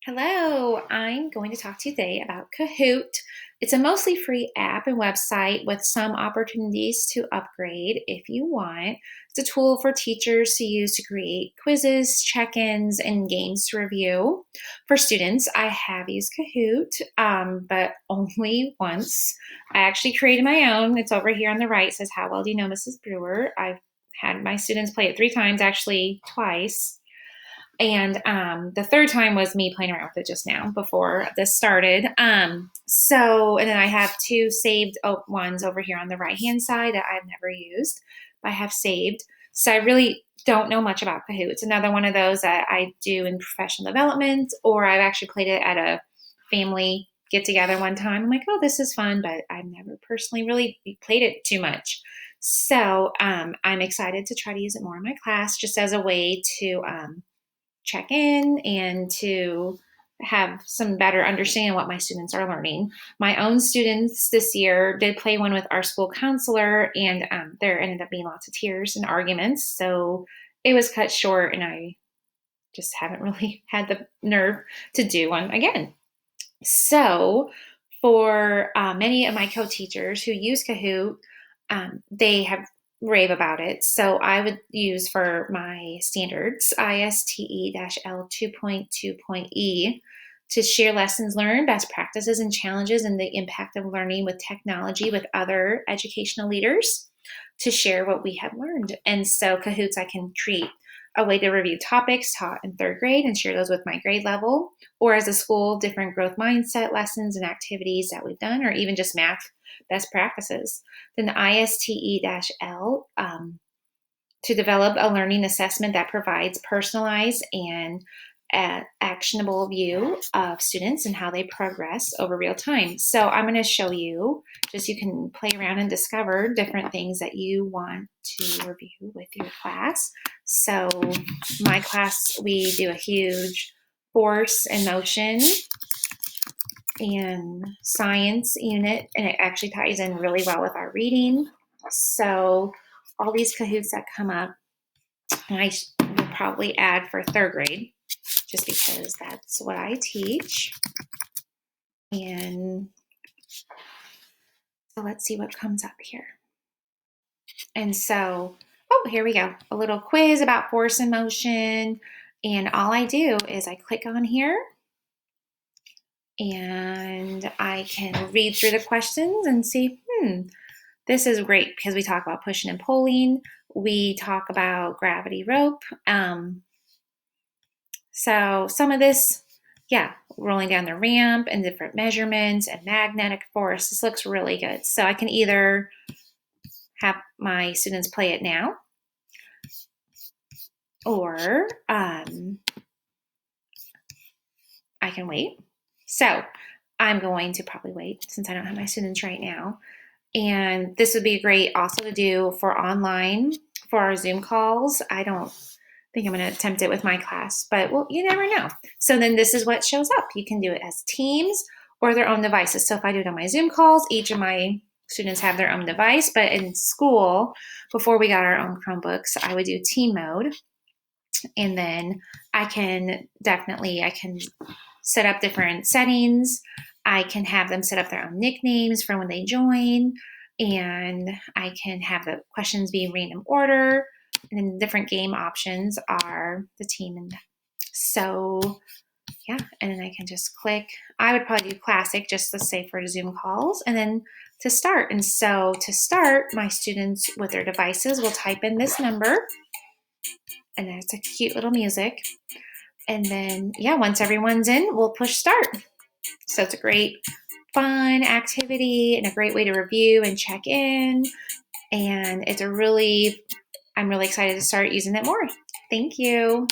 Hello, I'm going to talk to you today about Kahoot. It's a mostly free app and website with some opportunities to upgrade if you want. It's a tool for teachers to use to create quizzes, check-ins, and games to review. For students, I have used Kahoot, but only once. I actually created my own. It's over here on the right. It says, "How well do you know Mrs. Brewer?" I've had my students play it 3 times, actually twice. And the third time was me playing around with it just now before this started. And then I have two saved ones over here on the right hand side that I've never used, but I have saved. So I really don't know much about Kahoot. It's another one of those that I do in professional development, or I've actually played it at a family get together one time. I'm like, oh, this is fun, but I've never personally really played it too much. So I'm excited to try to use it more in my class just as a way to check in and to have some better understanding of what my students are learning. My own students this year did play one with our school counselor, and there ended up being lots of tears and arguments. So it was cut short, and I just haven't really had the nerve to do one again. So for many of my co-teachers who use Kahoot, they have rave about it. So I would use for my standards ISTE-L 2.2.E to share lessons learned, best practices and challenges, and the impact of learning with technology with other educational leaders to share what we have learned. And so Kahoots, I can create a way to review topics taught in third grade and share those with my grade level, or as a school, different growth mindset lessons and activities that we've done, or even just math best practices. Then the ISTE-L to develop a learning assessment that provides personalized and actionable view of students and how they progress over real time. So I'm going to show you, just you can play around and discover different things that you want to review with your class. So my class, we do a huge force and motion and science unit, and it actually ties in really well with our reading. So all these Kahoots that come up, and I will probably add for third grade, just because that's what I teach. And so let's see what comes up here. And so, oh, here we go. A little quiz about force and motion. And all I do is I click on here and I can read through the questions and see, this is great because we talk about pushing and pulling. We talk about gravity rope. So some of this, rolling down the ramp and different measurements and magnetic force. This looks really good. So I can either have my students play it now, or I can wait. So I'm going to probably wait since I don't have my students right now. And this would be great also to do for online for our Zoom calls. I don't think I'm going to attempt it with my class, but well, you never know. So then this is what shows up. You can do it as teams or their own devices. So if I do it on my Zoom calls, each of my students have their own device, but in school, before we got our own Chromebooks, I would do team mode. And then I can set up different settings. I can have them set up their own nicknames for when they join, and I can have the questions be in random order. And then different game options are the team. And so, and then I can just click. I would probably do classic just to say for Zoom calls, and then to start. And so to start, my students with their devices will type in this number, and there's a cute little music. And then, once everyone's in, we'll push start. So it's a great, fun activity and a great way to review and check in. And I'm really excited to start using it more. Thank you.